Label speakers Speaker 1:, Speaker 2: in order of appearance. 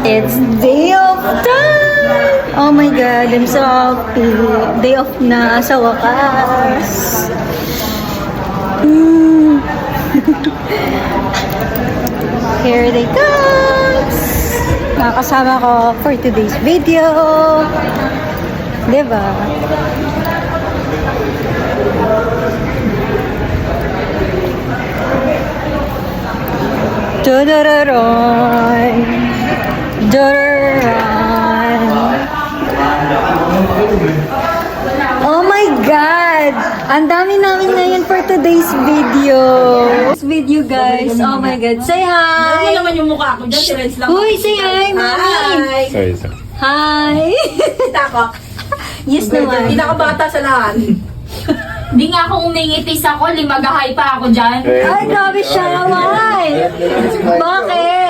Speaker 1: It's day of time! Oh my God, I'm so happy. Day off na sa wakas. Here they comes! Nakakasama ko for today's video. Diba? Dararan. Dararan. Oh my God! Ang dami namin ngayon for today's video. This video, guys. Oh my God. Say hi!
Speaker 2: Ano naman yung mukha ko dyan? Si Renz lang.
Speaker 1: Uy, say hi, mami!
Speaker 2: Hi!
Speaker 3: Sorry.
Speaker 1: Hi!
Speaker 2: Kita ko.
Speaker 1: Yes naman.
Speaker 2: Pinakabata sa lahat.
Speaker 4: Hindi nga ako umingitis ako, limagahay pa ako dyan.
Speaker 1: Ay, grabe siya. Why? Bakit?